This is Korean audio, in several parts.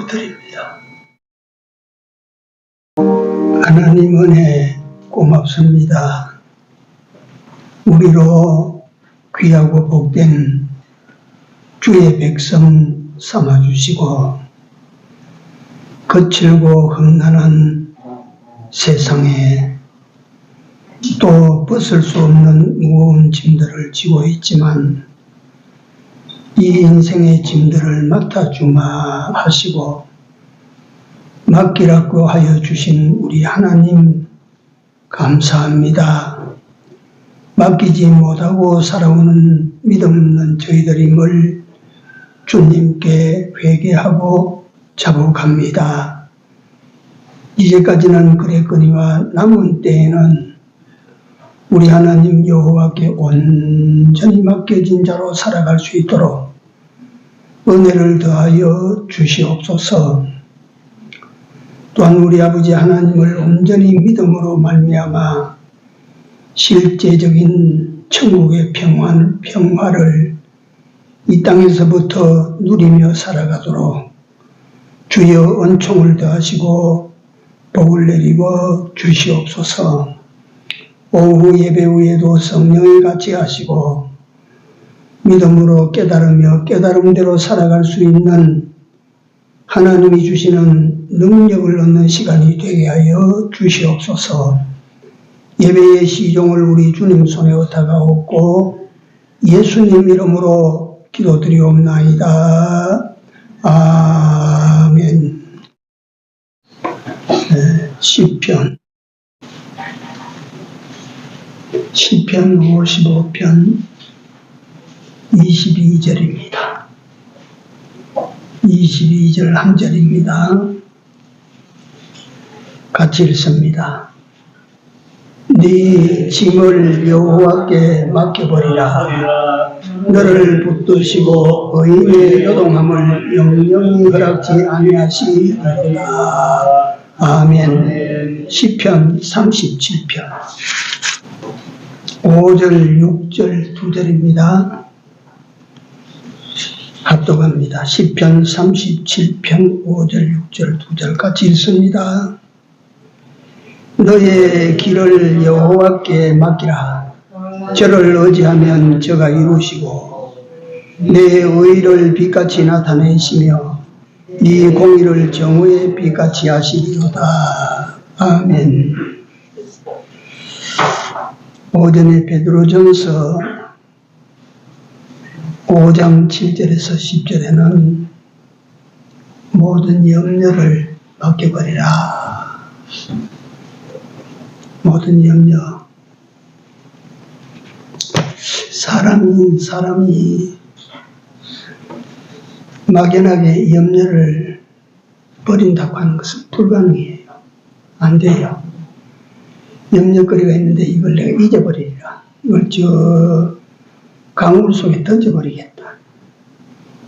기도드립니다. 하나님 은혜 고맙습니다. 우리로 귀하고 복된 주의 백성 삼아주시고 거칠고 험난한 세상에 또 벗을 수 없는 무거운 짐들을 지고 있지만 이 인생의 짐들을 맡아주마 하시고 맡기라고 하여 주신 우리 하나님 감사합니다. 맡기지 못하고 살아오는 믿음 없는 저희들임을 주님께 회개하고 자복합니다. 이제까지는 그랬거니와 남은 때에는 우리 하나님 여호와께 온전히 맡겨진 자로 살아갈 수 있도록 은혜를 더하여 주시옵소서. 또한 우리 아버지 하나님을 온전히 믿음으로 말미암아 실제적인 천국의 평화를 이 땅에서부터 누리며 살아가도록 주여 은총을 더하시고 복을 내리고 주시옵소서. 오후 예배 후에도 성령이 같이 하시고 믿음으로 깨달으며 깨달음대로 살아갈 수 있는 하나님이 주시는 능력을 얻는 시간이 되게 하여 주시옵소서. 예배의 시종을 우리 주님 손에 얻다가옵고 예수님 이름으로 기도드리옵나이다. 아멘. 시편 55편 22절입니다. 22절 한 절입니다. 같이 읽습니다. 네 짐을 여호와께 맡겨버리라. 너를 붙드시고 의인의 요동함을 영영히 허락지 아니하시리라. 아멘. 시편 37편 5절 6절 2절입니다. 합독합니다. 시편 37편 5절 6절 2절 같이 읽습니다. 너의 길을 여호와께 맡기라. 저를 의지하면 저가 이루시고 내 의를 빛같이 나타내시며 네 공의를 정오의 빛같이 하시리로다. 아멘. 오전에 베드로전서 5장 7절에서 10절에는 모든 염려를 맡겨버리라. 모든 염려. 사람이 막연하게 염려를 버린다고 하는 것은 불가능해요. 안 돼요. 염려거리가 있는데 이걸 내가 잊어버리리라. 이걸 저 강물 속에 던져버리겠다.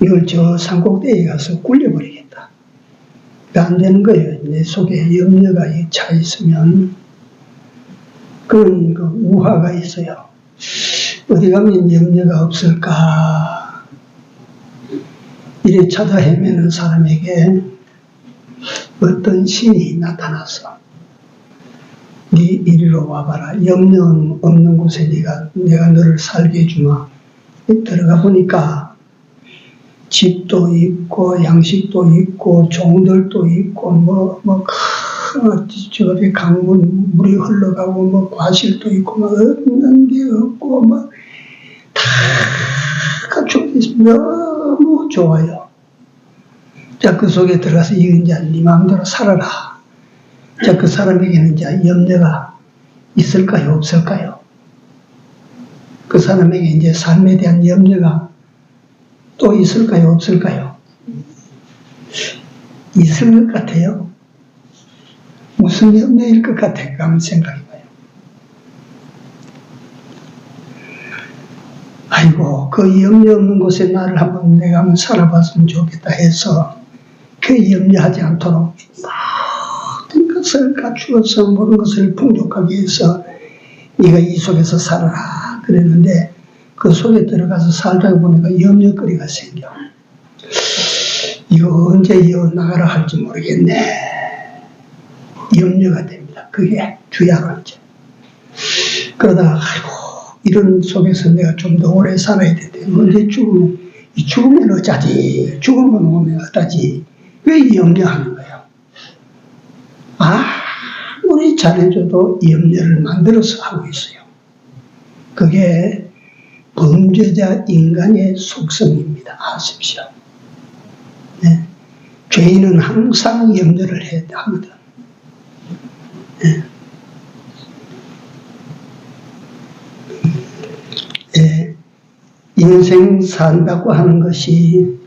이걸 저 산꼭대기에 가서 굴려버리겠다. 안 되는 거예요. 내 속에 염려가 차 있으면 그런 우화가 있어요. 어디 가면 염려가 없을까? 이래 찾아 헤매는 사람에게 어떤 신이 나타나서 네 이리로 와봐라. 염려 없는 곳에 내가 너를 살게 해주마. 들어가 보니까 집도 있고 양식도 있고 종들도 있고 저기 강문 물이 흘러가고 과실도 있고 없는 게 없고 다 갖추고 있으면 너무 좋아요. 자, 그 속에 들어가서 이제 네 마음대로 살아라. 자, 그 사람에게는 이제 염려가 있을까요? 없을까요? 그 사람에게 이제 삶에 대한 염려가 또 있을까요? 없을까요? 있을 것 같아요. 무슨 염려일 것 같아요? 한번 생각해봐요. 아이고, 그 염려 없는 곳에 나를 내가 한번 살아봤으면 좋겠다 해서 그 염려하지 않도록 모든 것을 갖추어서 모든 것을 풍족하게 해서 네가 이 속에서 살아라 그랬는데 그 속에 들어가서 살다 보니까 염려거리가 생겨. 이거 언제 이어나가라 할지 모르겠네. 염려가 됩니다. 그게 주야로 이제. 그러다가, 아이고, 이런 속에서 내가 좀 더 오래 살아야 되는데, 언제 죽으면 어쩌지? 죽으면 오면 어떠지? 왜 염려하는 거예요? 아무리 잘해줘도 염려를 만들어서 하고 있어요. 그게 범죄자 인간의 속성입니다. 아십시오. 네. 죄인은 항상 염려를 해야 하거든. 네. 네. 인생 산다고 하는 것이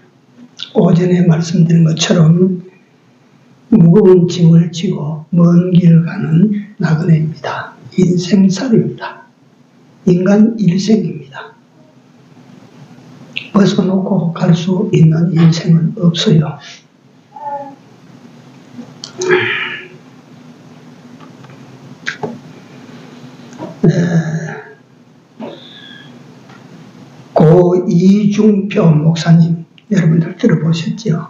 오전에 말씀드린 것처럼 무거운 짐을 지고 먼 길을 가는 나그네입니다. 인생살입니다. 인간 일생입니다. 벗어놓고 갈 수 있는 인생은 없어요. 고 이중표 목사님, 여러분들 들어보셨죠?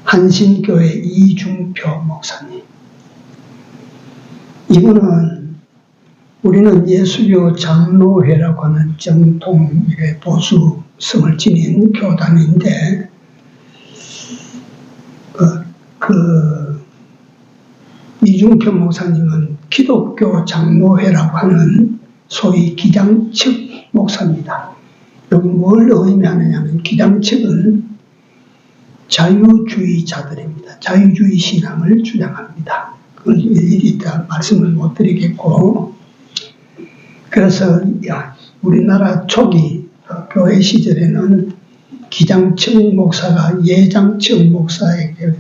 한신교회 이중표 목사님. 이분은 우리는 예수교 장로회라고 하는 정통의 보수성을 지닌 교단인데, 이중표 목사님은 기독교 장로회라고 하는 소위 기장측 목사입니다. 여기 뭘 의미하느냐면 기장측은 자유주의자들입니다. 자유주의 신앙을 주장합니다. 그걸 일일이 다 말씀을 못 드리겠고, 그래서 우리나라 초기 교회 시절에는 기장측 목사가 예장측 목사에게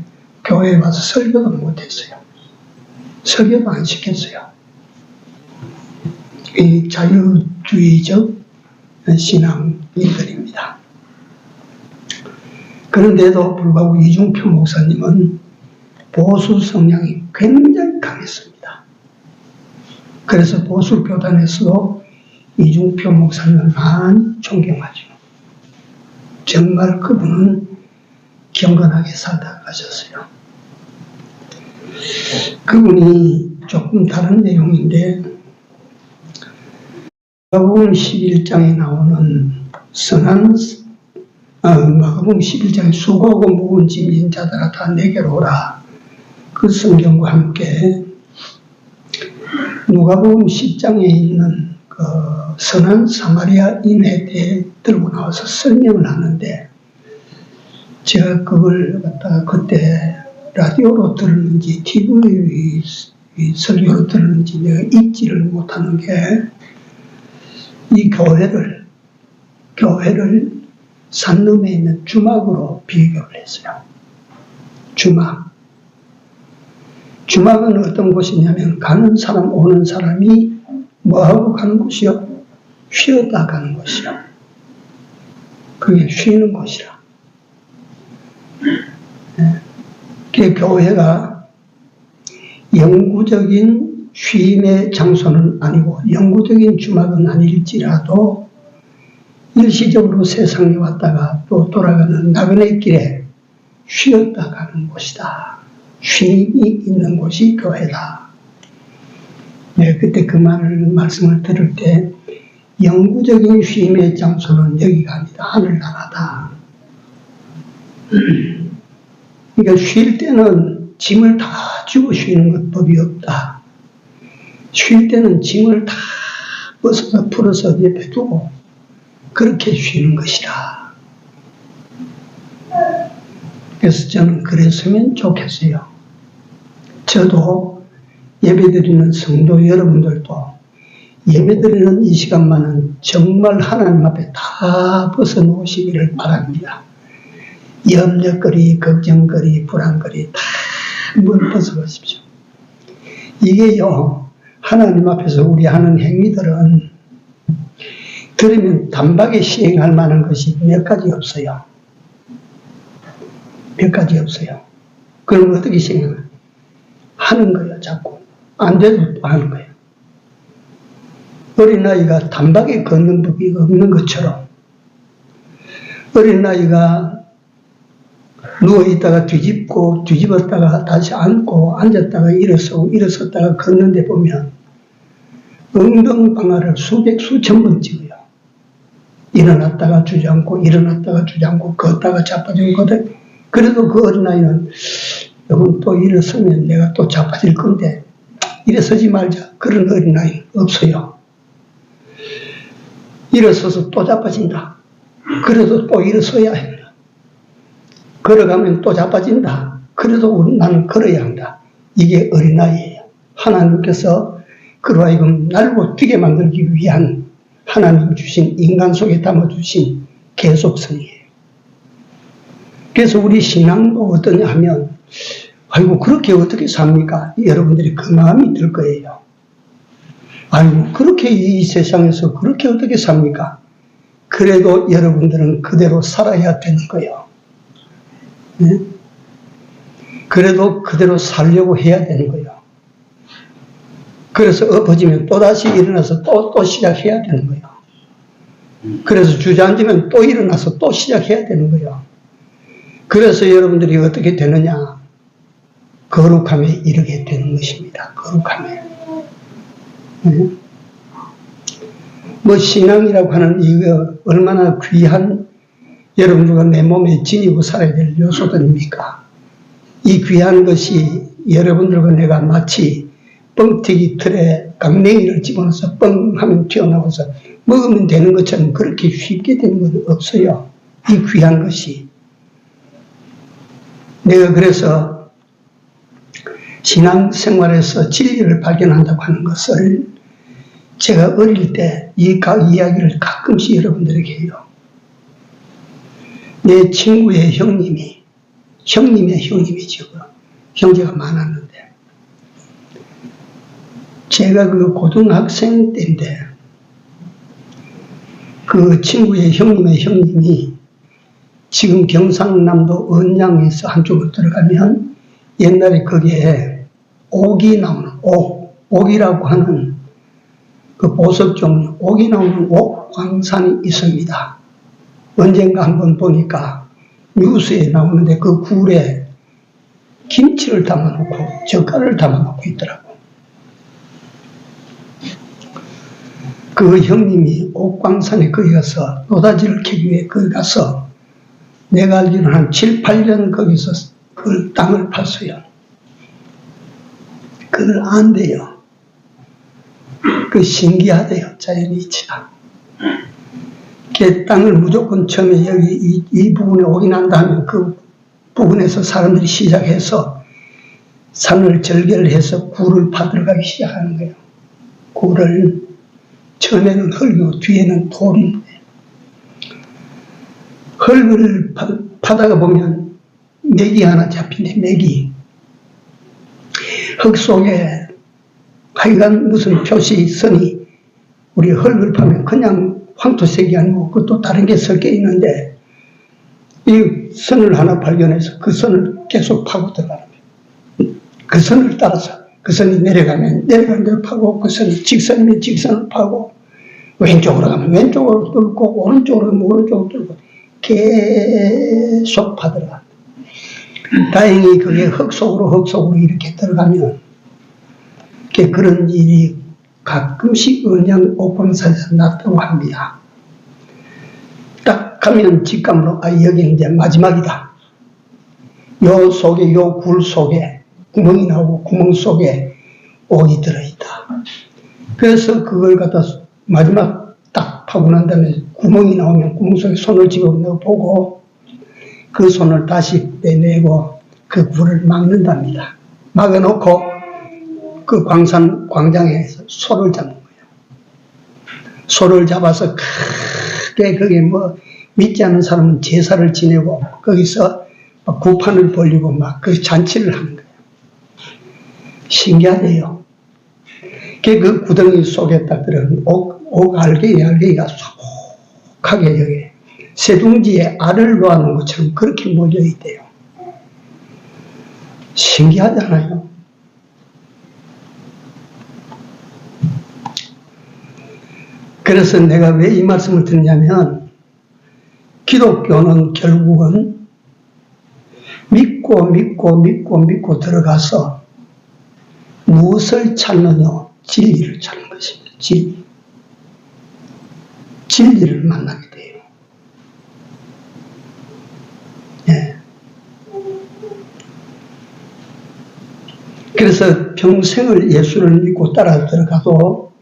교회에 와서 설교도 못했어요. 설교도 안 시켰어요. 이 자유주의적 신앙인들입니다. 그런데도 불구하고 이중표 목사님은 보수 성향이 굉장히 강했습니다. 그래서 보수 교단에서도 이중표 목사님을 많이 존경하죠. 정말 그분은 경건하게 살다 가셨어요. 그분이 조금 다른 내용인데, 마가복음 11장에 나오는 마가복음 11장에 수고하고 무거운 짐진 자들아 다 내게로 오라. 그 성경과 함께 누가복음 10장에 있는 그 선한 사마리아인에 대해 들고 나와서 설명을 하는데, 제가 그걸 갖다가 그때 라디오로 들었는지 TV 설교로 들었는지 내가 읽지를 못하는 게, 이 교회를 산넘에 있는 주막으로 비교를 했어요. 주막은 어떤 곳이냐면 가는 사람 오는 사람이 뭐하고 가는 곳이요? 쉬었다 가는 곳이요. 그게 쉬는 곳이라. 그 교회가 영구적인 쉼의 장소는 아니고 영구적인 주막은 아닐지라도 일시적으로 세상에 왔다가 또 돌아가는 나그네 길에 쉬었다 가는 곳이다. 쉼이 있는 곳이 교회다. 네, 그때 그 말씀을 들을 때 영구적인 쉼의 장소는 여기가 아니다. 하늘나라다. 그러니까 쉴 때는 짐을 다 지고 쉬는 것 법이 없다. 쉴 때는 짐을 다 벗어서 풀어서 옆에 두고 그렇게 쉬는 것이다. 그래서 저는 그랬으면 좋겠어요. 저도 예배드리는 성도 여러분들도 예배드리는 이 시간만은 정말 하나님 앞에 다 벗어놓으시기를 바랍니다. 염려거리, 걱정거리, 불안거리 다 한번 벗어보십시오. 이게요, 하나님 앞에서 우리 하는 행위들은 들으면 단박에 시행할 만한 것이 몇 가지 없어요. 몇 가지 없어요. 그럼 어떻게 시행하나? 하는 거예요, 자꾸. 안 돼도 또 하는 거예요. 어린아이가 단박에 걷는 법이 없는 것처럼 어린아이가 누워있다가 뒤집고, 뒤집었다가 다시 앉고, 앉았다가 일어서고, 일어섰다가 걷는데 보면 엉덩방아를 수천 번 찍어요. 일어났다가 주저앉고, 일어났다가 주저앉고, 걷다가 자빠지고, 걷다가. 그래도 그 어린아이는 여러분 또 일어서면 내가 또 자빠질 건데 일어서지 말자. 그런 어린아이 없어요. 일어서서 또 자빠진다. 그래도 또 일어서야 한다. 걸어가면 또 자빠진다. 그래도 나는 걸어야 한다. 이게 어린아이예요. 하나님께서 그로 하여금 날고 뛰게 만들기 위한 하나님 주신 인간 속에 담아주신 계속성이에요. 그래서 우리 신앙도 어떠냐 하면 아이고 그렇게 어떻게 삽니까? 여러분들이 그 마음이 들 거예요. 아이고 그렇게 이 세상에서 그렇게 어떻게 삽니까? 그래도 여러분들은 그대로 살아야 되는 거예요. 네? 그래도 그대로 살려고 해야 되는 거예요. 그래서 엎어지면 또다시 일어나서 또 시작해야 되는 거예요. 그래서 주저앉으면 또 일어나서 또 시작해야 되는 거예요. 그래서 여러분들이 어떻게 되느냐? 거룩함에 이르게 되는 것입니다. 거룩함에. 네? 뭐 신앙이라고 하는 이거 얼마나 귀한 여러분들과 내 몸에 지니고 살아야 될 요소들입니까? 이 귀한 것이 여러분들과 내가 마치 뻥튀기 틀에 강냉이를 집어넣어서 뻥 하면 튀어나와서 먹으면 되는 것처럼 그렇게 쉽게 되는 건 없어요. 이 귀한 것이. 내가 그래서 신앙생활에서 진리를 발견한다고 하는 것을 제가 어릴 때 이 이야기를 가끔씩 여러분들에게 해요. 내 친구의 형님의 형님이죠. 형제가 많았는데 제가 그 고등학생 때인데 그 친구의 형님의 형님이 지금 경상남도 언양에서 한쪽으로 들어가면 옛날에 거기에 옥이 나오는 옥이라고 하는 그 보석 종류 옥이 나오는 옥광산이 있습니다. 언젠가 한번 보니까 뉴스에 나오는데 그 굴에 김치를 담아놓고 젓갈을 담아놓고 있더라고. 그 형님이 옥광산에 거기 가서 노다지를 캐기 위해 거기 가서 내가 알기로는 한 7, 8년 거기서 그 땅을 팠어요. 그걸 안 돼요. 그 신기하대요. 자연이치가. 그 땅을 무조건 처음에 여기 이 부분에 오게 난다 하면 그 부분에서 사람들이 시작해서 산을 절개해서 굴을 파들어가기 시작하는 거예요. 굴을 처음에는 흙이고 뒤에는 돌인데 흙을 파다가 보면 맥이 하나 잡힌대. 맥이 흙 속에 하여간 무슨 표시 선이 우리 흙을 파면 그냥 황토색이 아니고 그것도 다른 게 섞여 있는데 이 선을 하나 발견해서 그 선을 계속 파고 들어가는 거예요. 그 선을 따라서 그 선이 내려가면 내려가는 대로 파고 그 선이 직선이면 직선을 파고 왼쪽으로 가면 왼쪽으로 뚫고 오른쪽으로 가면 오른쪽으로 뚫고 계속 파들어가. 다행히 그게 흙 속으로 이렇게 들어가면 그런 일이 가끔씩 언양 옥광산에서 났다고 합니다. 딱 가면 직감으로 여기는 이제 마지막이다. 요 속에 요 굴 속에 구멍이 나오고 구멍 속에 옥이 들어있다. 그래서 그걸 갖다 마지막 딱 파고 난 다음에 구멍이 나오면 구멍 속에 손을 집어넣어 보고 그 손을 다시 빼내고 그 굴을 막는답니다. 막아놓고 그 광장에서 소를 잡는 거예요. 소를 잡아서 크게 거기에 뭐 믿지 않는 사람은 제사를 지내고 거기서 막 구판을 벌리고 막 그 잔치를 하는 거예요. 신기하네요. 그 구덩이 속에 딱 들어간 옥 알갱이가 소복하게 여기 새둥지에 알을 놓아놓은 것처럼 그렇게 몰려 있대요. 신기하잖아요. 그래서 내가 왜 이 말씀을 드리냐면 기독교는 결국은 믿고 들어가서 무엇을 찾느냐? 진리를 찾는 것입니다. 진리. 진리를 만나게 돼요. 예. 그래서 평생을 예수를 믿고 따라 들어가도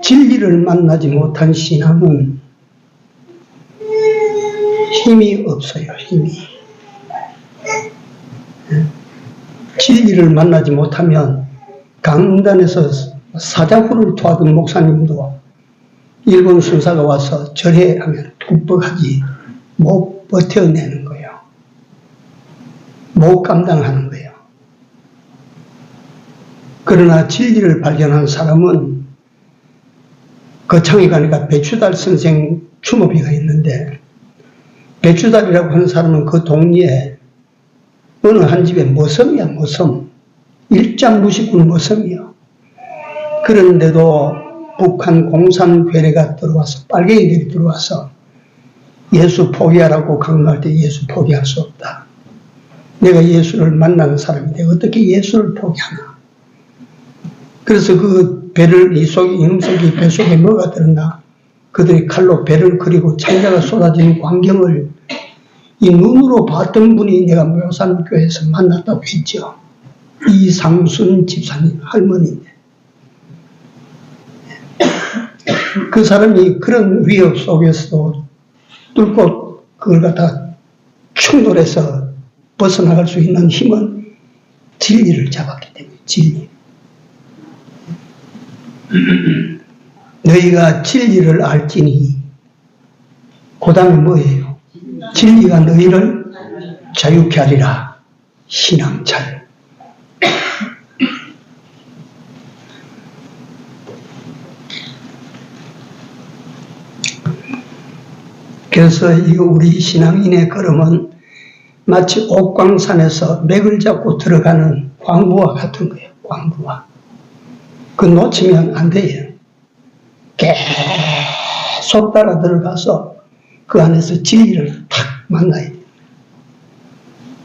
진리를 만나지 못한 신앙은 힘이 없어요. 힘이. 진리를 만나지 못하면 강단에서 사자후를 토하던 목사님도 일본 순사가 와서 절해하면 뚝뚝하지 못 버텨내는 거예요. 못 감당하는 거예요. 그러나 진리를 발견한 사람은 거창에 가니까 배추달 선생 추모비가 있는데, 배추달이라고 하는 사람은 그 동리에 어느 한 집에 머슴이야, 머슴. 일장무식군 머슴이야. 그런데도 북한 공산 괴뢰가 들어와서, 빨갱이들이 들어와서 예수 포기하라고 강요할 때 예수 포기할 수 없다. 내가 예수를 만나는 사람인데 어떻게 예수를 포기하나. 그래서 그 배를, 이놈 속에 배 속에 뭐가 들었나? 그들이 칼로 배를 그리고 창자가 쏟아지는 광경을 이 눈으로 봤던 분이 내가 묘산교회에서 만났다고 했죠. 이상순 집사님 할머니인데. 그 사람이 그런 위협 속에서도 뚫고 그걸 갖다 충돌해서 벗어나갈 수 있는 힘은 진리를 잡았기 때문에, 진리. 너희가 진리를 알지니, 그 다음에 뭐예요? 진리가 너희를 자유케 하리라. 신앙자유. 그래서 이 우리 신앙인의 걸음은 마치 옥광산에서 맥을 잡고 들어가는 광부와 같은 거예요. 광부와. 그 놓치면 안 돼요. 계속 따라 들어가서 그 안에서 진리를 탁 만나야 돼요.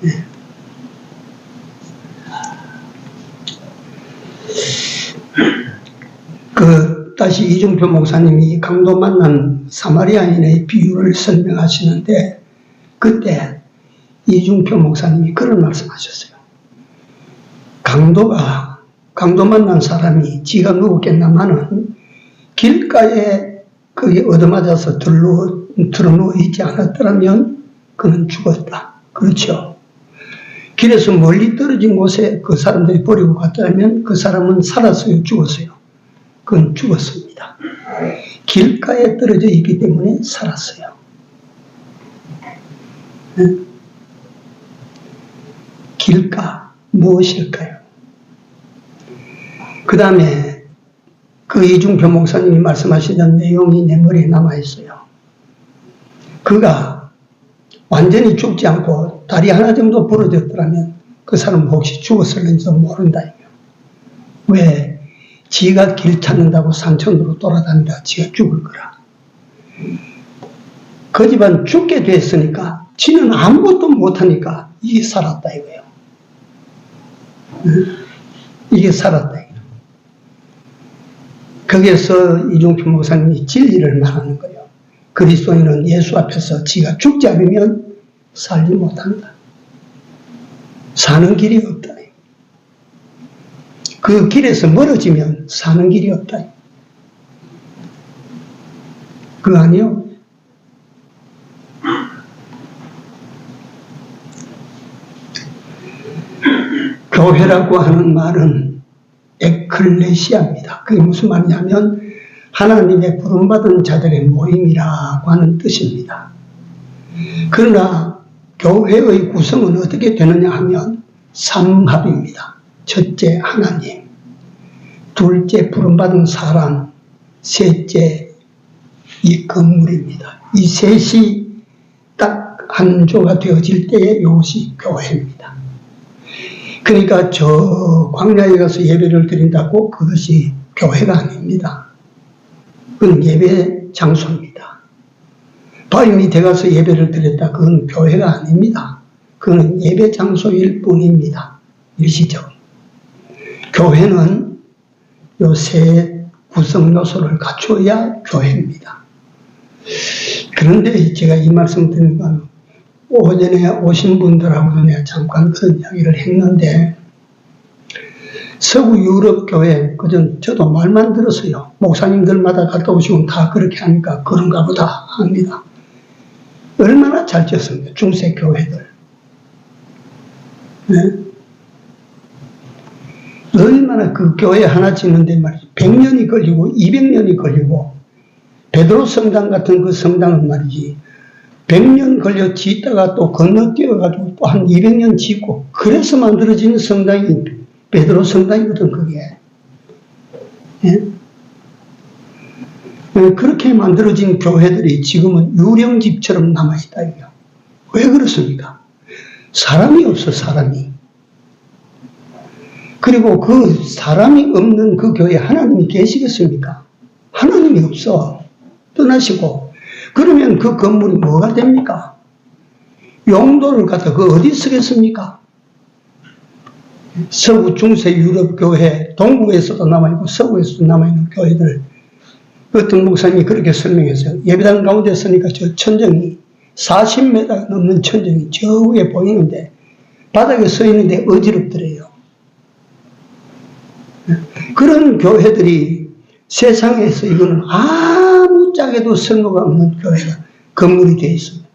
네. 다시 이중표 목사님이 강도 만난 사마리아인의 비유를 설명하시는데, 그때 이중표 목사님이 그런 말씀하셨어요. 강도 만난 사람이 지가 누웠겠나마는 길가에 거기 얻어맞아서 들어누워 있지 않았더라면 그는 죽었다. 그렇죠. 길에서 멀리 떨어진 곳에 그 사람들이 버리고 갔더라면 그 사람은 살았어요, 죽었어요? 그건 죽었습니다. 길가에 떨어져 있기 때문에 살았어요. 네? 길가, 무엇일까요? 그 다음에 그 이중표 목사님이 말씀하시던 내용이 내 머리에 남아있어요. 그가 완전히 죽지 않고 다리 하나 정도 부러졌더라면 그 사람은 혹시 죽었을는지도 모른다. 왜? 지가 길 찾는다고 산천으로 돌아다니다 지가 죽을 거라. 그 집안 죽게 됐으니까 지는 아무것도 못하니까 이게 살았다 이거예요. 이게 살았다 이거예요. 거기에서 이종표 목사님이 진리를 말하는 거예요. 그리스도인은 예수 앞에서 지가 죽지 않으면 살지 못한다. 사는 길이 없다. 그 길에서 멀어지면 사는 길이 없다. 그거 아니요? 교회라고 하는 말은 에클레시아입니다. 그게 무슨 말이냐면 하나님의 부름받은 자들의 모임이라고 하는 뜻입니다. 그러나 교회의 구성은 어떻게 되느냐 하면 삼합입니다. 첫째 하나님, 둘째 부름받은 사람, 셋째 이 건물입니다. 이 셋이 딱 한조가 되어질 때에 이것이 교회입니다. 그러니까 저 광야에 가서 예배를 드린다고 그것이 교회가 아닙니다. 그건 예배 장소입니다. 바위 밑에 가서 예배를 드렸다 그건 교회가 아닙니다. 그건 예배 장소일 뿐입니다. 일시적. 교회는 요 세 구성 요소를 갖춰야 교회입니다. 그런데 제가 이 말씀 드린 건 오전에 오신 분들하고도 내가 잠깐 그런 이야기를 했는데, 서구 유럽 교회, 저도 말만 들었어요. 목사님들마다 갔다 오시면 다 그렇게 하니까 그런가 보다 합니다. 얼마나 잘 지었습니까? 중세 교회들. 네? 얼마나 그 교회 하나 짓는데 말이죠. 100년이 걸리고 200년이 걸리고, 베드로 성당 같은 그 성당은 말이지 100년 걸려 짓다가 또 건너뛰어가지고 또 한 200년 짓고, 그래서 만들어진 성당이 베드로 성당이거든, 그게. 예? 그렇게 만들어진 교회들이 지금은 유령집처럼 남아있다, 이거. 왜 그렇습니까? 사람이 없어, 사람이. 그리고 그 사람이 없는 그 교회에 하나님이 계시겠습니까? 하나님이 없어. 떠나시고. 그러면 그 건물이 뭐가 됩니까? 용도를 갖다 그 어디 쓰겠습니까? 서구 중세 유럽 교회, 동국에서도 남아있고 서구에서도 남아있는 교회들, 어떤 목사님이 그렇게 설명했어요. 예배당 가운데 서니까 저 천정이 40m 넘는 천정이 저 위에 보이는데 바닥에 서 있는데 어지럽더래요. 그런 교회들이 세상에서 이거는 아무짝에도 쓸모가 없는 교회가 건물이 되어 있습니다.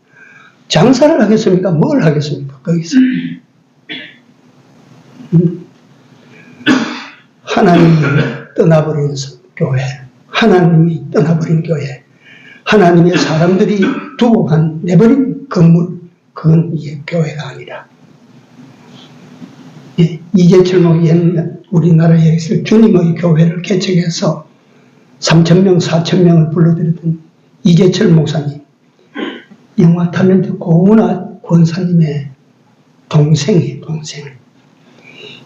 장사를 하겠습니까? 뭘 하겠습니까? 거기서. 하나님이 떠나버린 교회, 하나님이 떠나버린 교회, 하나님의 사람들이 두고 내버린 건물, 그건 이게 교회가 아니라. 예, 이재철 목사님, 우리나라에 주님의 교회를 개척해서 3,000명, 4,000명을 불러들였던 이재철 목사님, 영화 탤런트 고은아 권사님의 동생이에요, 동생.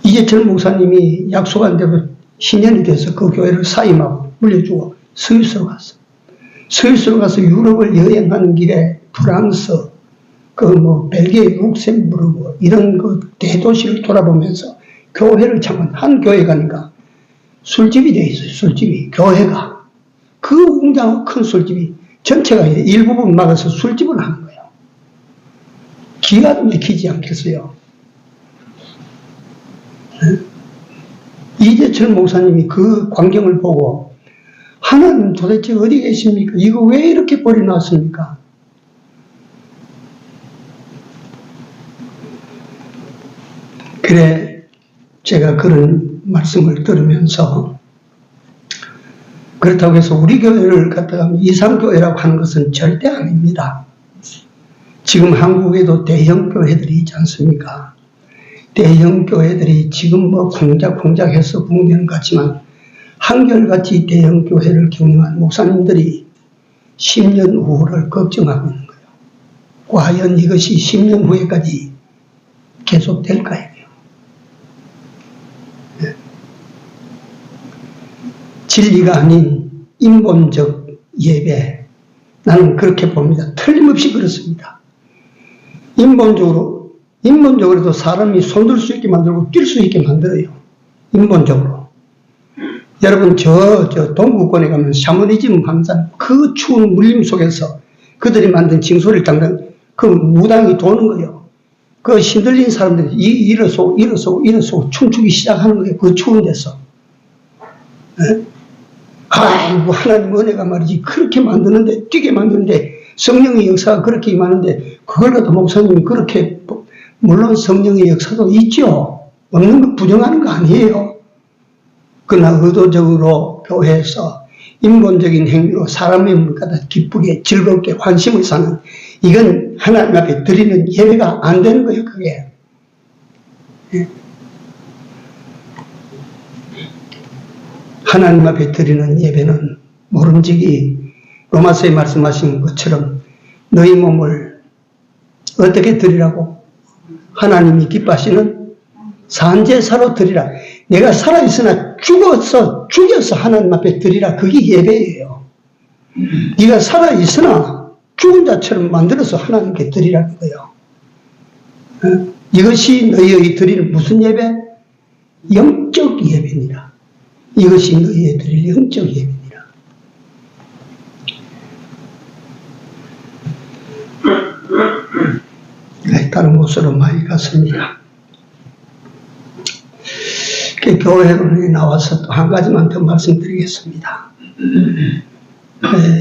이재철 목사님이 약속한 대로 신년이 돼서 그 교회를 사임하고 물려주고 스위스로 갔어. 스위스로 가서 유럽을 여행하는 길에 프랑스, 벨기에, 룩셈부르크 이런 그 대도시를 돌아보면서 교회를 창건, 한 교회 가니까 술집이 돼 있어요, 술집이. 교회가. 그 웅장한 큰 술집이 전체가 일부분 막아서 술집을 하는 거예요. 기가 막히지 않겠어요? 네? 이재철 목사님이 그 광경을 보고 하나님 도대체 어디 계십니까? 이거 왜 이렇게 버려놨습니까? 그래, 제가 그런 말씀을 들으면서 그렇다고 해서 우리 교회를 갖다가 이상교회라고 하는 것은 절대 아닙니다. 지금 한국에도 대형 교회들이 있지 않습니까? 대형 교회들이 지금 공작해서 붕괴는 것 같지만 한결같이 대형 교회를 경영한 목사님들이 10년 후를 걱정하고 있는 거예요. 과연 이것이 10년 후에까지 계속될까요? 네. 진리가 아닌 인본적 예배, 나는 그렇게 봅니다. 틀림없이 그렇습니다. 인본적으로도 사람이 손들 수 있게 만들고 뛸 수 있게 만들어요. 인본적으로. 여러분, 저 동구권에 가면 샤머니즘 강산, 그 추운 물림 속에서 그들이 만든 징소리를 당당, 그 무당이 도는 거예요. 그 신들린 사람들이 일어서고 춤추기 시작하는 거예요. 그 추운 데서. 네? 아이고, 하나님 은혜가 말이지. 그렇게 만드는데, 뛰게 만드는데, 성령의 역사가 그렇게 임하는데, 그걸 갖다 목사님이 그렇게, 물론 성령의 역사도 있죠. 없는 거 부정하는 거 아니에요. 그러나 의도적으로 교회에서 인본적인 행위로 사람의 물가다 기쁘게, 즐겁게, 환심을 사는, 이건 하나님 앞에 드리는 예배가 안 되는 거예요, 그게. 예. 하나님 앞에 드리는 예배는 모름지기 로마서에 말씀하신 것처럼 너희 몸을 어떻게 드리라고? 하나님이 기뻐하시는 산제사로 드리라. 내가 살아있으나 죽어서 하나님 앞에 드리라. 그게 예배예요. 네가 살아있으나 죽은 자처럼 만들어서 하나님께 드리라는 거예요. 이것이 너희의 드릴 무슨 예배? 영적 예배니라. 이것이 너희의 드릴 영적 예배니라. 네, 다른 곳으로 많이 갔습니다. 교회로 나와서 또 한 가지만 더 말씀드리겠습니다.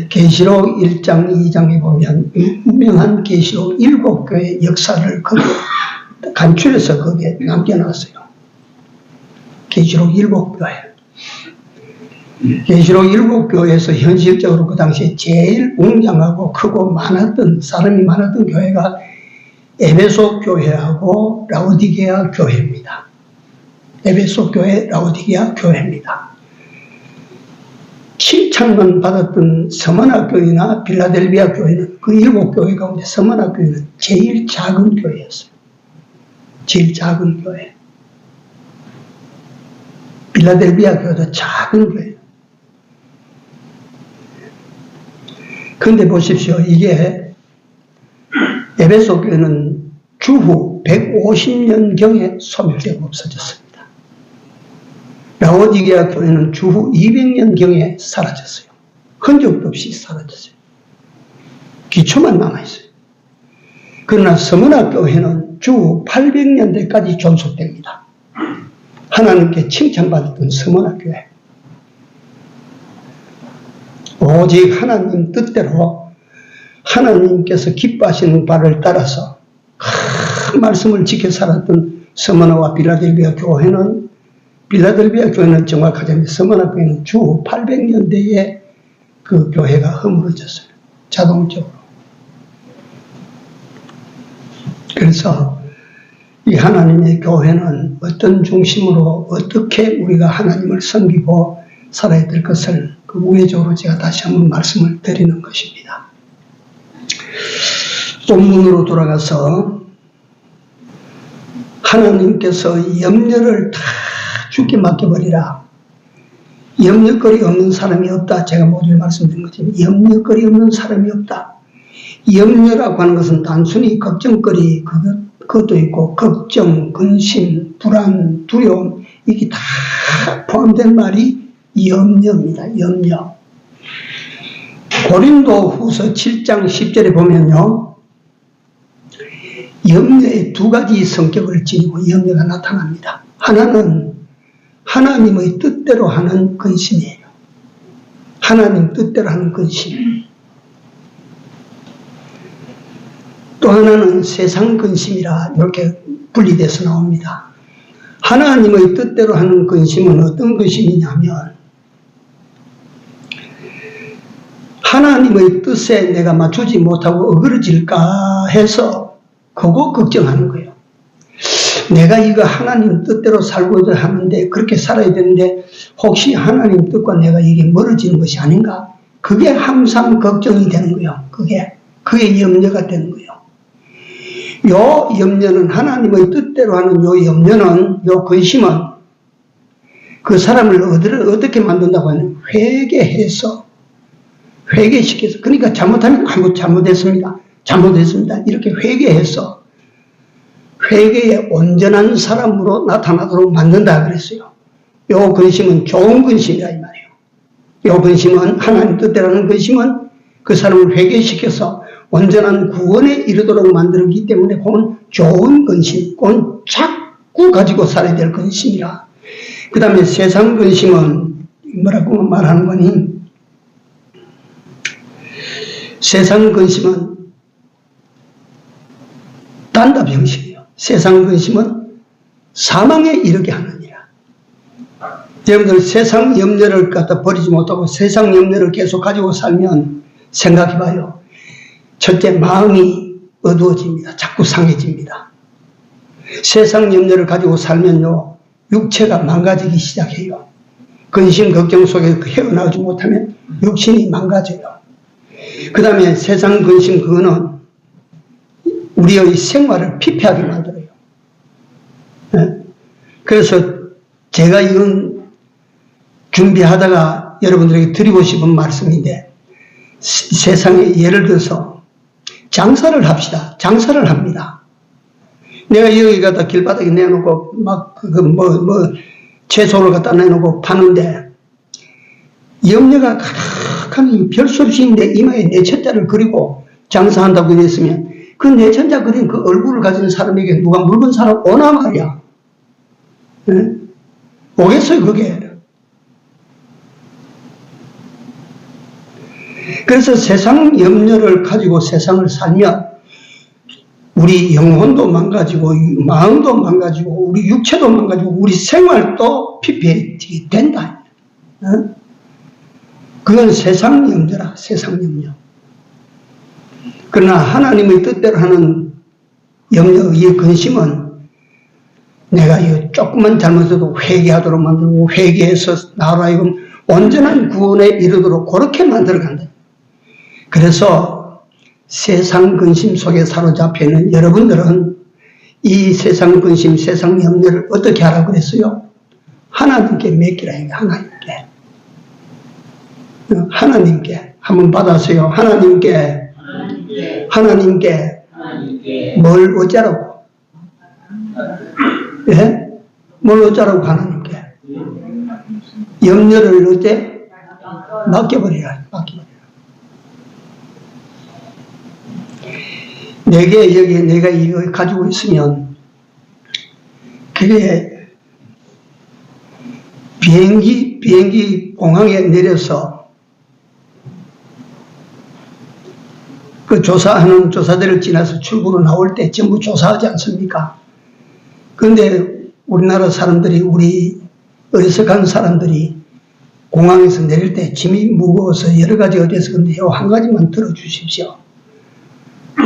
계시록 1장, 2장에 보면 유명한 계시록 7교회의 역사를 거기에 간추려서 거기에 남겨놨어요. 계시록 7교회. 계시록 7교회에서 현실적으로 그 당시에 제일 웅장하고 크고 많았던, 사람이 많았던 교회가 에베소 교회하고 라오디게아 교회입니다. 에베소 교회, 라오디게아 교회입니다. 칭찬만 받았던 서머나 교회나 빌라델비아 교회는 그 7교회 가운데 서머나 교회는 제일 작은 교회였어요. 제일 작은 교회. 빌라델비아 교회도 작은 교회. 그런데 보십시오. 이게 에베소 교회는 주후 150년경에 소멸되고 없어졌습니다. 라오디게아 교회는 주후 200년경에 사라졌어요. 흔적도 없이 사라졌어요. 기초만 남아있어요. 그러나 서머나 교회는 주후 800년대까지 존속됩니다. 하나님께 칭찬받았던 서머나 교회. 오직 하나님 뜻대로 하나님께서 기뻐하시는 바를 따라서 큰 말씀을 지켜 살았던 서머나와 빌라델비아 교회는, 빌라델비아 교회는 정확하자면 서머나 교회는 주 800년대에 그 교회가 허물어졌어요. 자동적으로. 그래서 이 하나님의 교회는 어떤 중심으로 어떻게 우리가 하나님을 섬기고 살아야 될 것을 그 우회적으로 제가 다시 한번 말씀을 드리는 것입니다. 본문으로 돌아가서 하나님께서 염려를 다 주께 맡겨버리라. 염려거리 없는 사람이 없다. 제가 모두에 말씀드린 것처럼 염려거리 없는 사람이 없다. 염려라고 하는 것은 단순히 걱정거리 그것도 있고 걱정, 근심, 불안, 두려움 이게 다 포함된 말이 염려입니다. 염려. 고린도 후서 7장 10절에 보면요. 염려의 두 가지 성격을 지니고 염려가 나타납니다. 하나는 하나님의 뜻대로 하는 근심이에요. 하나님 뜻대로 하는 근심. 또 하나는 세상 근심이라 이렇게 분리돼서 나옵니다. 하나님의 뜻대로 하는 근심은 어떤 근심이냐면 하나님의 뜻에 내가 맞추지 못하고 어그러질까 해서 그거 걱정하는 거예요. 내가 이거 하나님 뜻대로 살고자 하는데 그렇게 살아야 되는데 혹시 하나님 뜻과 내가 이게 멀어지는 것이 아닌가? 그게 항상 걱정이 되는 거예요. 그게 염려가 되는 거예요. 요 염려는 하나님의 뜻대로 하는 요 염려는 요 근심은 그 사람을 어떻게 만든다고 하면 회개해서 회개시켜서 그러니까 잘못하면 아이고 잘못했습니다. 이렇게 회개해서 회개의 온전한 사람으로 나타나도록 만든다 그랬어요. 요 근심은 좋은 근심이라 이 말이에요. 요 근심은 하나님 뜻대로 하는 근심은 그 사람을 회개시켜서 온전한 구원에 이르도록 만들기 때문에 그건 좋은 근심, 그건 자꾸 가지고 살아야 될 근심이라. 그 다음에 세상 근심은 뭐라고 말하는 거니? 세상 근심은 단답 형식이에요. 세상 근심은 사망에 이르게 하느니라. 여러분들 세상 염려를 갖다 버리지 못하고 세상 염려를 계속 가지고 살면 생각해봐요. 첫째 마음이 어두워집니다. 자꾸 상해집니다. 세상 염려를 가지고 살면요. 육체가 망가지기 시작해요. 근심 걱정 속에서 헤어나오지 못하면 육신이 망가져요. 그 다음에 세상 근심 그거는 우리의 생활을 피폐하게 만들어요. 네? 그래서 제가 이건 준비하다가 여러분들에게 드리고 싶은 말씀인데 세상에 예를 들어서 장사를 합시다. 장사를 합니다. 내가 여기 가다 길바닥에 내놓고 막 채소를 갖다 내놓고 파는데 염려가 가득한 별 수 없이 내 이마에 내천자를 그리고 장사한다고 그랬으면 그 내천자 그린 그 얼굴을 가진 사람에게 누가 물건 사러 오나 말이야. 네? 오겠어요 그게. 그래서 세상 염려를 가지고 세상을 살면 우리 영혼도 망가지고 마음도 망가지고 우리 육체도 망가지고 우리 생활도 피폐해지게 된다. 어? 그건 세상 염려라. 세상 염려. 그러나 하나님의 뜻대로 하는 염려의 근심은 내가 이 조금만 잘못해도 회개하도록 만들고 회개해서 나로 하여금 온전한 구원에 이르도록 그렇게 만들어간다. 그래서 세상 근심 속에 사로잡혀 있는 여러분들은 이 세상 근심, 세상 염려를 어떻게 하라고 그랬어요? 하나님께 맡기라. 하나님께 한번 받아서요. 하나님께 뭘 어쩌라고? 예? 뭘 어쩌라고 하나님께? 염려를 어째? 맡겨버리라. 내게 여기 내가 이거 가지고 있으면 그게 비행기 공항에 내려서 그 조사하는 조사대를 지나서 출구로 나올 때 전부 조사하지 않습니까? 그런데 우리나라 사람들이 우리 어리석은 사람들이 공항에서 내릴 때 짐이 무거워서 여러 가지 어디에서 근데 한 가지만 들어주십시오.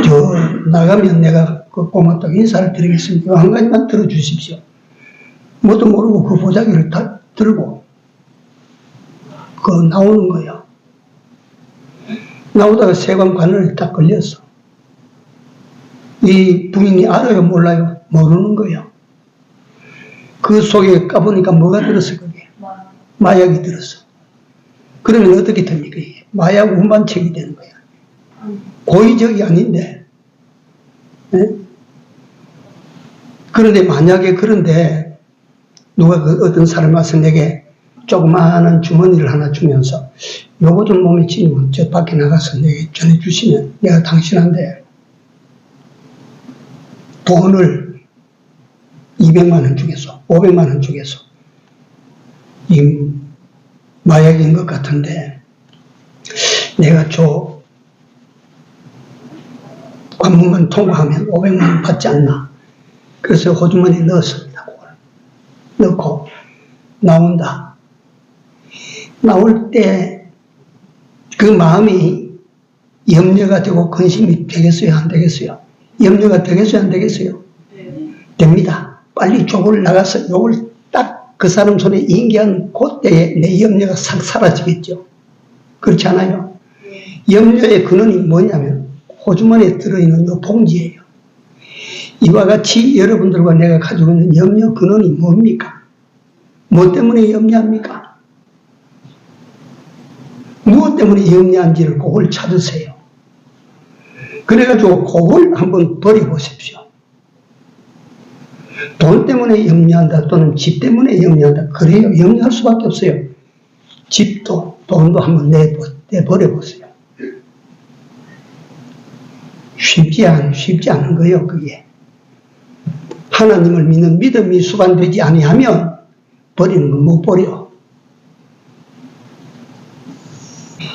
저 나가면 내가 그 고맙다고 인사를 드리겠습니다. 한 가지만 들어주십시오. 뭣도 모르고 그 보자기를 다 들고 그 나오는 거예요. 나오다가 세관관을 딱 걸렸어. 이 부인이 알아요 몰라요? 모르는 거예요. 그 속에 까보니까 뭐가 들었어 그게? 마약이 들었어. 그러면 어떻게 됩니까? 마약 운반책이 되는 거야. 고의적이 아닌데. 네? 그런데 만약에 그런데 누가 그 어떤 사람 와서 내게 조그마한 주머니를 하나 주면서 요거 좀 몸에 치면 저 밖에 나가서 내게 전해주시면 내가 당신한테 돈을 200만 원 주겠어. 500만 원 주겠어. 이 마약인 것 같은데 내가 저 관문만 통과하면 500만 원 받지 않나. 그래서 호주머니에 넣었습니다. 그걸. 넣고 나온다. 나올 때 그 마음이 염려가 되고 근심이 되겠어요? 안 되겠어요? 염려가 되겠어요? 안 되겠어요? 됩니다. 빨리 쪽을 나가서 요걸 딱 그 사람 손에 인계한 그때에 내 염려가 싹 사라지겠죠. 그렇지 않아요? 염려의 근원이 뭐냐면 호주머니에 들어있는 요 봉지예요. 이와 같이 여러분들과 내가 가지고 있는 염려 근원이 뭡니까? 뭐 때문에 염려합니까? 무엇 때문에 염려한지를 그걸 찾으세요. 그래가지고 그걸 한번 버려보십시오. 돈 때문에 염려한다 또는 집 때문에 염려한다. 그래요. 염려할 수밖에 없어요. 집도 돈도 한번 내버려보세요. 쉽지 않은 거예요. 그게. 하나님을 믿는 믿음이 수반되지 아니하면 버리는 건 못 버려.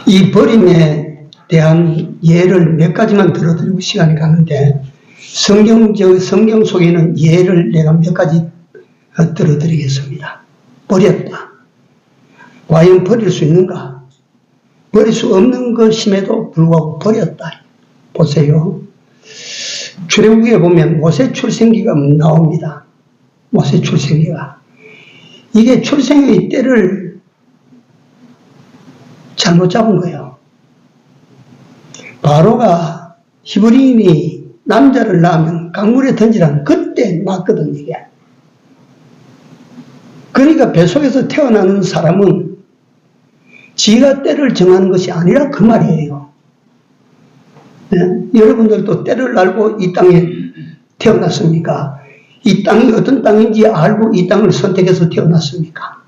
이 버림에 대한 예를 몇 가지만 들어드리고 시간이 가는데 성경 속에는 예를 내가 몇 가지 들어드리겠습니다. 버렸다. 과연 버릴 수 있는가? 버릴 수 없는 것임에도 불구하고 버렸다. 보세요. 출애굽기에 보면 모세 출생기가 나옵니다. 모세 출생기가. 이게 출생의 때를 잘못 잡은 거예요. 바로가 히브리인이 남자를 낳으면 강물에 던지라는 그때 낳거든 이게. 그러니까 뱃속에서 태어나는 사람은 지가 때를 정하는 것이 아니라 그 말이에요. 네? 여러분들도 때를 알고 이 땅에 태어났습니까? 이 땅이 어떤 땅인지 알고 이 땅을 선택해서 태어났습니까?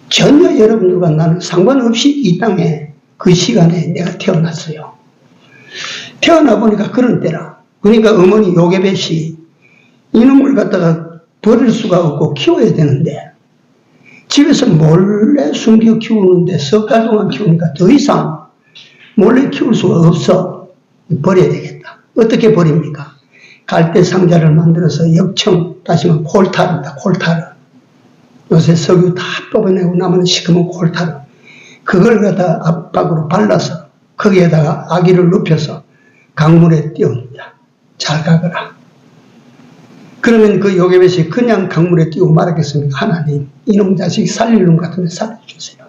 전혀 여러분들과 나는 상관없이 이 땅에 그 시간에 내가 태어났어요. 태어나 보니까 그런 때라. 그러니까 어머니 요게벳이 이놈을 갖다가 버릴 수가 없고 키워야 되는데 집에서 몰래 숨겨 키우는데 석 달 동안 키우니까 더 이상 몰래 키울 수가 없어. 버려야 되겠다. 어떻게 버립니까? 갈대 상자를 만들어서 역청, 다시 말하면 콜타르입니다. 콜타르. 요새 석유 다 뽑아내고 남은 시커먼 콜타르. 그걸 갖다 앞박으로 발라서 거기에다가 아기를 눕혀서 강물에 띄웁니다. 잘 가거라. 그러면 그 요게벳이 그냥 강물에 띄우고 말하겠습니까? 하나님, 이놈 자식 살릴 놈 같으면 살려주세요.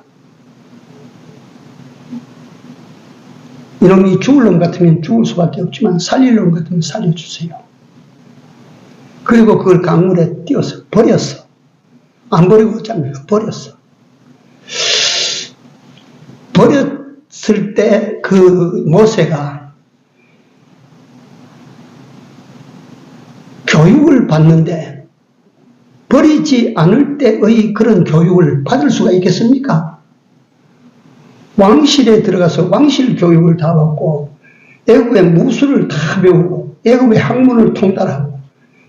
이놈이 죽을 놈 같으면 죽을 수밖에 없지만 살릴 놈 같으면 살려주세요. 그리고 그걸 강물에 띄워서 버렸어. 안 버리고 어쩝니까? 버렸어. 버렸을 때 그 모세가 교육을 받는데 버리지 않을 때의 그런 교육을 받을 수가 있겠습니까? 왕실에 들어가서 왕실 교육을 다 받고 애국의 무술을 다 배우고 애국의 학문을 통달하고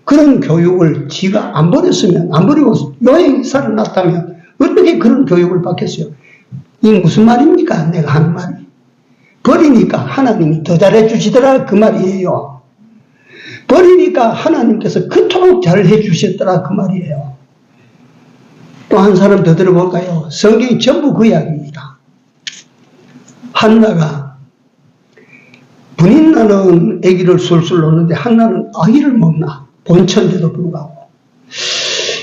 그런 교육을 지가 안 버렸으면, 안 버리고 여행 살아났다면 어떻게 그런 교육을 받겠어요? 이 무슨 말입니까? 내가 하는 말이. 버리니까 하나님이 더 잘해주시더라 그 말이에요. 버리니까 하나님께서 그토록 잘해주셨더라 그 말이에요. 또 한 사람 더 들어볼까요? 성경이 전부 그 이야기입니다. 한나가 분인 나는 아기를 술술 놓는데 한나는 아기를 못 낳아. 본천인데도 불구하고.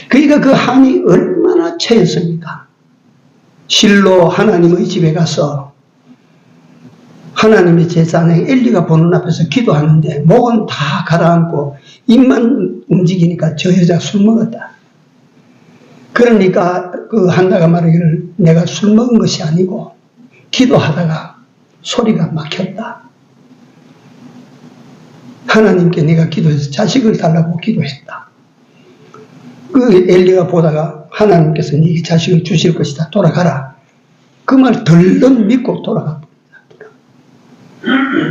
그러니까 그 한이 얼마나 처했습니까? 실로 하나님의 집에 가서 하나님의 제사장에 엘리가 보는 앞에서 기도하는데 목은 다 가라앉고 입만 움직이니까 저 여자 술 먹었다. 그러니까 그 한나가 말하기를 내가 술 먹은 것이 아니고 기도하다가 소리가 막혔다. 하나님께 내가 기도해서 자식을 달라고 기도했다. 그 엘리가 보다가 하나님께서 네게 자식을 주실 것이다. 돌아가라. 그 말 덜렁 믿고 돌아갑니다.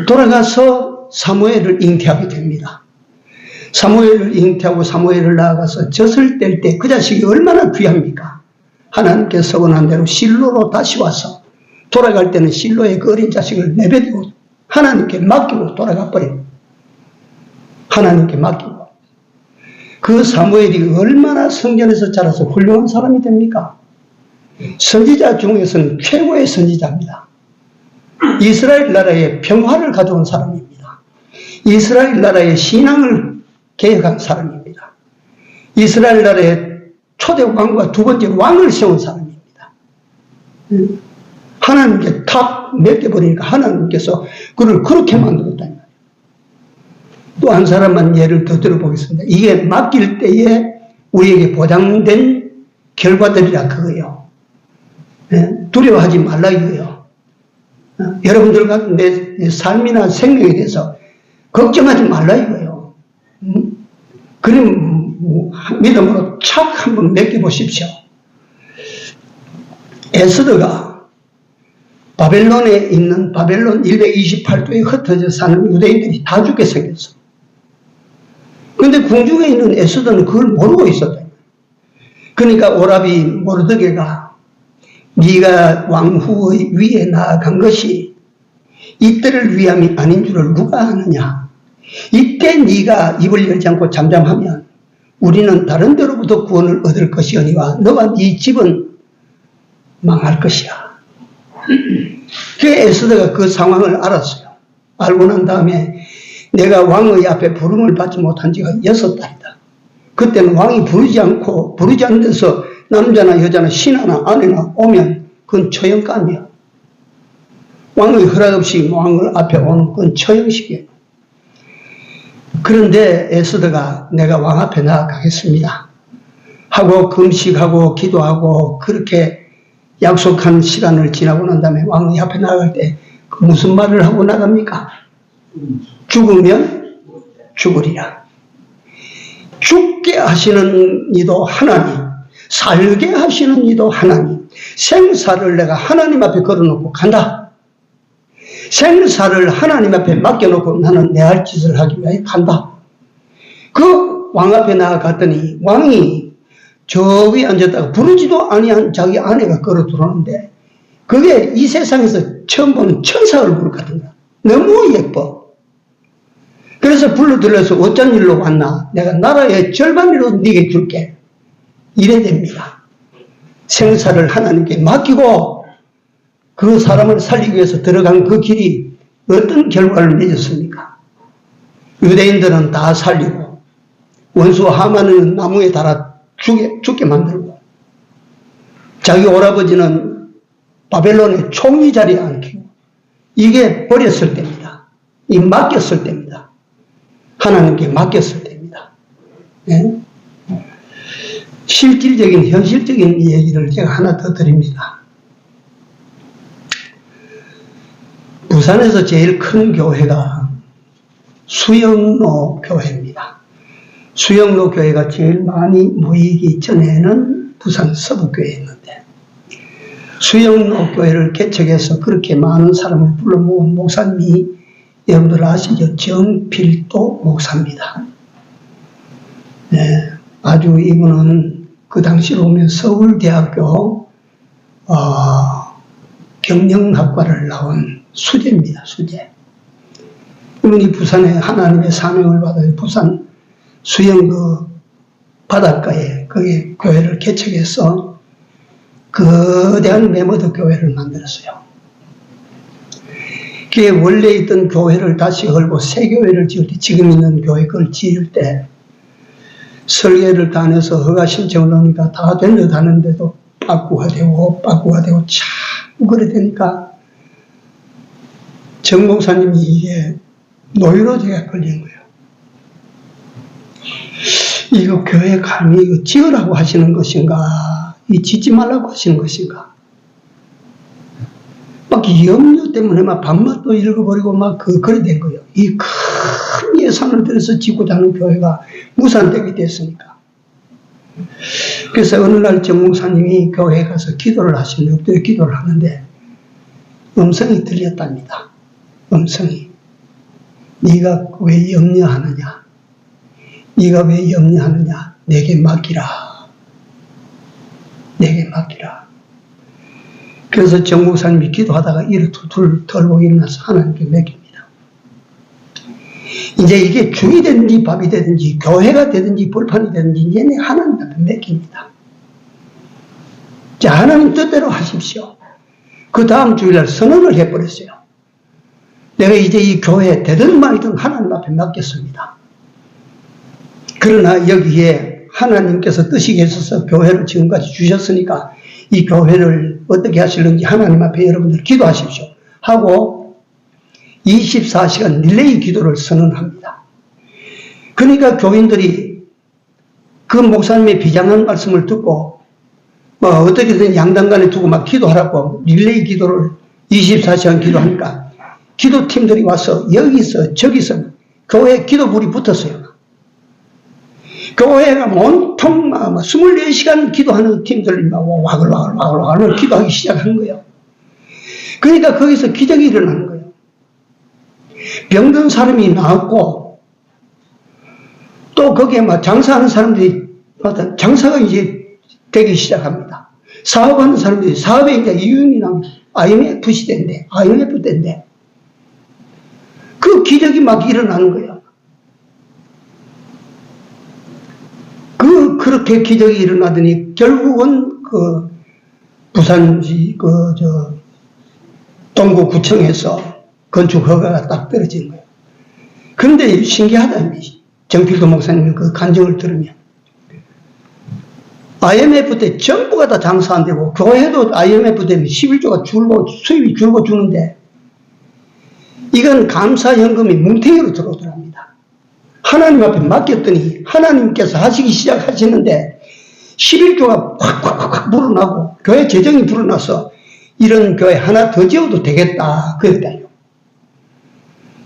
돌아가서 사무엘을 잉태하게 됩니다. 사무엘을 잉태하고 사무엘을 낳아가서 젖을 뗄 때 그 자식이 얼마나 귀합니까? 하나님께서 서원한 대로 실로로 다시 와서 돌아갈 때는 실로의 그 어린 자식을 내버리고 하나님께 맡기고 돌아가 버립니다. 하나님께 맡기고. 그 사무엘이 얼마나 성전에서 자라서 훌륭한 사람이 됩니까? 선지자 중에서는 최고의 선지자입니다. 이스라엘 나라의 평화를 가져온 사람입니다. 이스라엘 나라의 신앙을 개혁한 사람입니다. 이스라엘 나라의 초대 왕과 두 번째 왕을 세운 사람입니다. 하나님께 탁 맡겨버리니까 하나님께서 그를 그렇게 만들었다. 또 한 사람만 예를 더 들어보겠습니다. 이게 맡길 때에 우리에게 보장된 결과들이라 그거예요. 두려워하지 말라 이거예요. 여러분들과 내 삶이나 생명에 대해서 걱정하지 말라 이거예요. 그럼 믿음으로 착 한번 맡겨보십시오. 에스더가 바벨론에 있는 바벨론 128도에 흩어져 사는 유대인들이 다 죽게 생겼어. 그런데 궁중에 있는 에스더는 그걸 모르고 있었다. 그러니까 오라비 모르드게가 네가 왕후의 위에 나아간 것이 이때를 위함이 아닌 줄을 누가 아느냐. 이때 네가 입을 열지 않고 잠잠하면 우리는 다른 데로부터 구원을 얻을 것이오니와 너와 네 집은 망할 것이야. 그 에스더가 그 상황을 알았어요. 알고 난 다음에 내가 왕의 앞에 부름을 받지 못한 지가 6달이다. 그때는 왕이 부르지 않는 데서 남자나 여자나 신하나 아내나 오면 그건 처형감이야. 왕의 허락 없이 왕을 앞에 오는 건 처형식이에요. 그런데 에스더가 내가 왕 앞에 나아가겠습니다 하고 금식하고 기도하고 그렇게 약속한 시간을 지나고 난 다음에 왕의 앞에 나아갈 때 무슨 말을 하고 나갑니까? 죽으면 죽으리라. 죽게 하시는 이도 하나님, 살게 하시는 이도 하나님. 생사를 내가 하나님 앞에 걸어놓고 간다. 생사를 하나님 앞에 맡겨놓고 나는 내 할 짓을 하기 위해 간다. 그 왕 앞에 나아갔더니 왕이 저 위에 앉았다가 부르지도 아니한 자기 아내가 걸어 들어오는데 그게 이 세상에서 처음 보는 천사 얼굴 같은 거야. 너무 예뻐. 그래서 불러들여서 어쩐 일로 왔나? 내가 나라의 절반이라도 네게 줄게. 이래 됩니다. 생사를 하나님께 맡기고 그 사람을 살리기 위해서 들어간 그 길이 어떤 결과를 맺었습니까? 유대인들은 다 살리고 원수 하만은 나무에 달아 죽게 만들고 자기 오라버지는 바벨론의 총리 자리에 앉히고 이게 버렸을 때입니다. 이 맡겼을 때입니다. 하나님께 맡겼을 때입니다. 네? 실질적인 현실적인 얘기를 제가 하나 더 드립니다. 부산에서 제일 큰 교회가 수영로 교회입니다. 수영로 교회가 제일 많이 모이기 전에는 부산 서북교회였는데 수영로 교회를 개척해서 그렇게 많은 사람을 불러 모은 목사님이 여러분들 아시죠? 정필도 목사입니다. 네, 아주 이분은 그 당시로 보면 서울대학교 경영학과를 나온 수재입니다. 수재. 이분이 부산에 하나님의 사명을 받아요. 부산 수영 그 바닷가에 거기 교회를 개척해서 거대한 메모드 교회를 만들었어요. 그게 원래 있던 교회를 다시 헐고 새 교회를 지을 때 지금 있는 교회 그걸 지을 때 설계를 다 내서 허가 신청을 넣으니까 다 된 듯 하는데도 빠꾸가 되고 자꾸 그래 되니까 정 목사님이 이게 노이로제가 걸린 거예요. 이거 교회 감히 이거 지으라고 하시는 것인가? 이 짓지 말라고 하시는 것인가? 막 염려 때문에 막 밥맛도 읽어버리고 막 그래 된 거예요. 이 큰 예산을 들여서 짓고자 하는 교회가 무산되게 됐으니까. 그래서 어느 날 정 목사님이 교회에 가서 기도를 하시는데 엎드려 기도를 하는데 음성이 들렸답니다. 음성이. 네가 왜 염려하느냐? 네가 왜 염려하느냐? 내게 맡기라. 내게 맡기라. 그래서 정 목사님이 기도하다가 이를 툴툴 털고 일어나서 하나님께 맡깁니다. 이제 이게 죽이 되든지 밥이 되든지 교회가 되든지 불판이 되든지 이제 하나님 앞에 맡깁니다. 자, 하나님 뜻대로 하십시오. 그 다음 주일날 선언을 해버렸어요. 내가 이제 이 교회에 되든 말이든 하나님 앞에 맡겼습니다. 그러나 여기에 하나님께서 뜻이 계셔서 교회를 지금까지 주셨으니까 이 교회를 어떻게 하실는지 하나님 앞에 여러분들 기도하십시오. 하고 24시간 릴레이 기도를 선언합니다. 그러니까 교인들이 그 목사님의 비장한 말씀을 듣고 뭐 어떻게든 양단간에 두고 막 기도하라고 릴레이 기도를 24시간 기도하니까 기도팀들이 와서 여기서 저기서 교회에 기도불이 붙었어요. 교회가 온통 24시간 기도하는 팀들이 막 와글와글 기도하기 시작하는 거예요. 그러니까 거기서 기적이 일어나는 거예요. 병든 사람이 나았고 또 거기에 막 장사하는 사람들이 장사가 이제 되기 시작합니다. 사업하는 사람들이 사업에 이제 이윤이 나면 IMF 시대인데 IMF 때인데 그 기적이 막 일어나는 거예요. 그렇게 기적이 일어나더니 결국은 그 부산시 동구구청에서 건축 허가가 딱 떨어진 거예요. 그런데 신기하다. 정필도 목사님 그 간증을 들으면 IMF 때 전부가 다 장사 안 되고 교회도 IMF 때문에 11조가 줄고 수입이 줄고 주는데 이건 감사연금이 뭉탱이로 들어오더랍니다. 하나님 앞에 맡겼더니 하나님께서 하시기 시작하시는데 11조가 확 불어나고 교회 재정이 불어나서 이런 교회 하나 더 지어도 되겠다 그랬다요.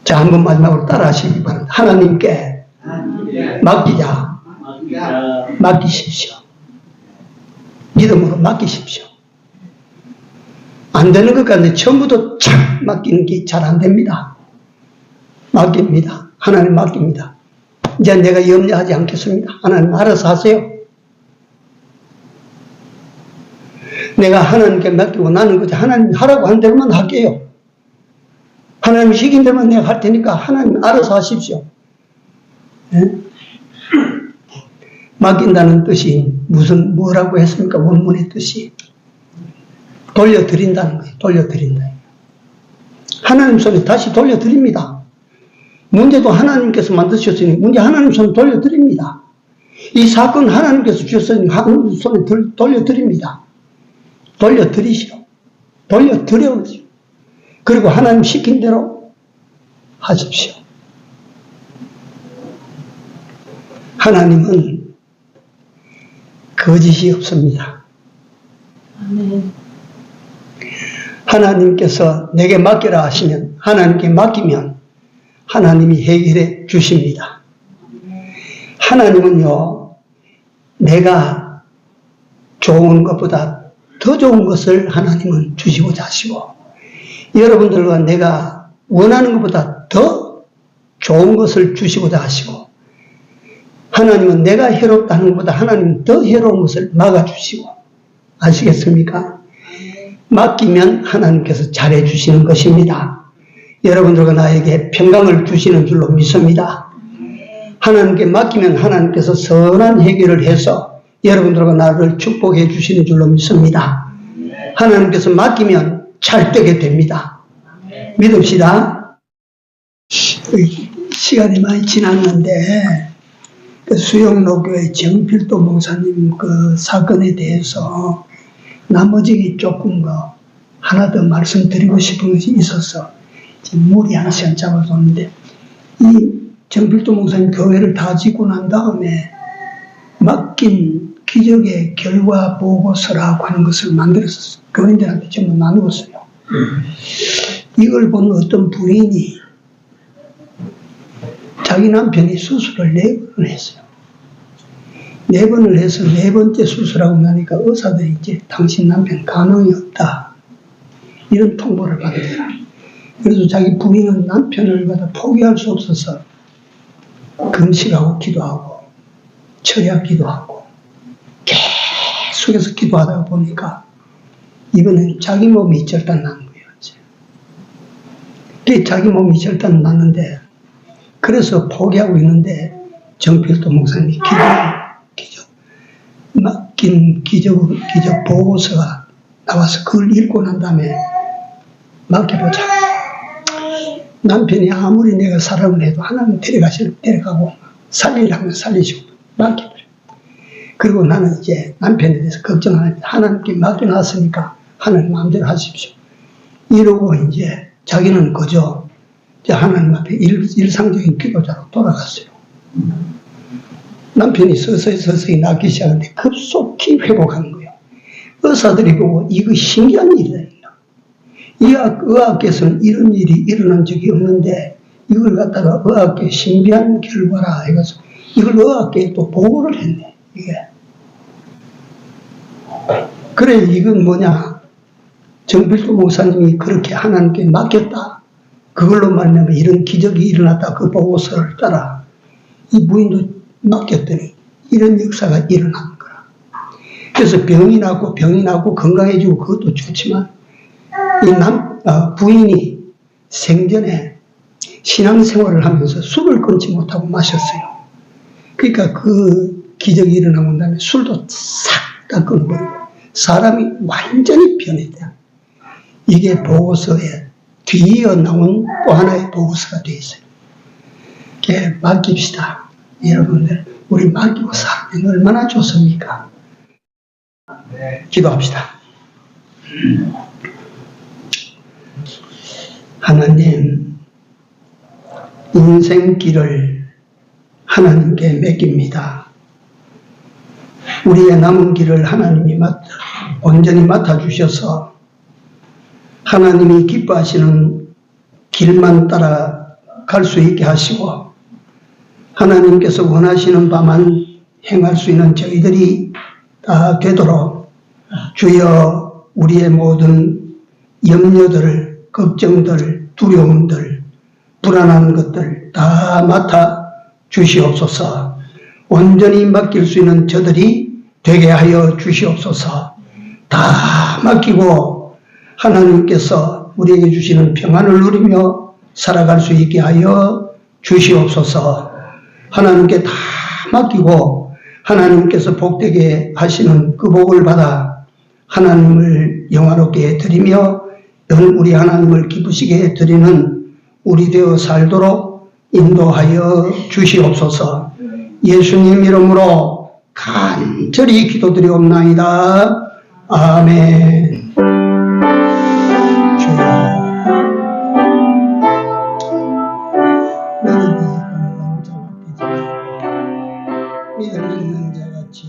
자, 한번 마지막으로 따라 하시기 바랍니다. 하나님께 맡기자. 맡기십시오. 믿음으로 맡기십시오. 안 되는 것 같은데 처음부터 착 맡기는 게 잘 안 됩니다. 맡깁니다. 하나님 맡깁니다. 이제 내가 염려하지 않겠습니다. 하나님 알아서 하세요. 내가 하나님께 맡기고 나는 그저 하나님 하라고 한 대로만 할게요. 하나님 시킨 대로만 내가 할 테니까 하나님 알아서 하십시오. 네? 맡긴다는 뜻이 뭐라고 했습니까? 원문의 뜻이 돌려드린다는 거예요. 돌려드린다. 하나님 손에 다시 돌려드립니다. 문제도 하나님께서 만드셨으니 문제 하나님 손에 돌려드립니다. 이 사건 하나님께서 주셨으니 하나님 손에 돌려드립니다. 돌려드리시오. 돌려드려오시오. 그리고 하나님 시킨 대로 하십시오. 하나님은 거짓이 없습니다. 하나님께서 내게 맡기라 하시면 하나님께 맡기면 하나님이 해결해 주십니다. 하나님은요, 내가 좋은 것보다 더 좋은 것을 하나님은 주시고자 하시고, 여러분들과 내가 원하는 것보다 더 좋은 것을 주시고자 하시고, 하나님은 내가 해롭다는 것보다 하나님은 더 해로운 것을 막아주시고, 아시겠습니까? 맡기면 하나님께서 잘해주시는 것입니다. 여러분들과 나에게 평강을 주시는 줄로 믿습니다. 하나님께 맡기면 하나님께서 선한 해결을 해서 여러분들과 나를 축복해 주시는 줄로 믿습니다. 하나님께서 맡기면 잘 되게 됩니다. 믿읍시다. 시간이 많이 지났는데 그 수영로교회 정필도 목사님 그 사건에 대해서 나머지 조금 하나 더 말씀드리고 싶은 것이 있어서 지금 물이 한 시간 잡아뒀는데, 이 정필도 목사님 교회를 다 짓고 난 다음에 맡긴 기적의 결과 보고서라고 하는 것을 만들어서 교인들한테 전부 나누었어요. 이걸 본 어떤 부인이 자기 남편이 수술을 4번을 했어요. 4번을 해서 4번째 수술하고 나니까 의사들이 이제 당신 남편 가능이 없다, 이런 통보를 받더라. 그래서 자기 부인은 남편을 갖다 포기할 수 없어서 금식하고 기도하고 철야 기도하고 계속해서 기도하다가 보니까 이번엔 자기 몸이 절단 난 거예요. 자기 몸이 절단 났는데, 그래서 포기하고 있는데 정필도 목사님이 맡긴 기적 보고서가 나와서 그걸 읽고 난 다음에 맡겨보자. 남편이 아무리 내가 사랑을 해도 하나님 데려가고 살리라면 살리시고 맡겨버려. 그리고 나는 이제 남편에 대해서 걱정 안 합니다. 하나님께 맡겨놨으니까 하나님 마음대로 하십시오. 이러고 이제 자기는 그저 하나님 앞에 일상적인 기도자로 돌아갔어요. 남편이 서서히 낫기 시작하는데 급속히 회복하는 거예요. 의사들이 보고 이거 신기한 일이다. 의학계에서는 이런 일이 일어난 적이 없는데 이걸 갖다가 의학계 신비한 결과라 해가지고 이걸 의학계에 또 보고를 했네. 이게. 그래, 이건 뭐냐. 정필도 목사님이 그렇게 하나님께 맡겼다. 그걸로 말하면 이런 기적이 일어났다. 그 보고서를 따라 이 부인도 맡겼더니 이런 역사가 일어나는 거라. 그래서 병이 나고 건강해지고 그것도 좋지만 이 부인이 생전에 신앙생활을 하면서 술을 끊지 못하고 마셨어요. 그러니까 그 기적이 일어나고 난 다음에 술도 싹 다 끊어버리고 사람이 완전히 변했다. 이게 보고서에 뒤이어 나온 또 하나의 보고서가 되어 있어요. 이렇게 맡깁시다. 여러분들, 우리 맡기고 살면 얼마나 좋습니까? 기도합시다. 하나님, 인생길을 하나님께 맡깁니다. 우리의 남은 길을 하나님이 온전히 맡아주셔서 하나님이 기뻐하시는 길만 따라갈 수 있게 하시고 하나님께서 원하시는 바만 행할 수 있는 저희들이 다 되도록 주여 우리의 모든 염려들, 걱정들, 두려움들, 불안한 것들 다 맡아 주시옵소서. 온전히 맡길 수 있는 저들이 되게 하여 주시옵소서. 다 맡기고 하나님께서 우리에게 주시는 평안을 누리며 살아갈 수 있게 하여 주시옵소서. 하나님께 다 맡기고 하나님께서 복되게 하시는 그 복을 받아 하나님을 영화롭게 드리며 우리 하나님을 기쁘시게 드리는 우리 되어 살도록 인도하여 주시옵소서. 예수님 이름으로 간절히 기도드리옵나이다. 아멘. 주여, 너는 믿음 있는 자 같이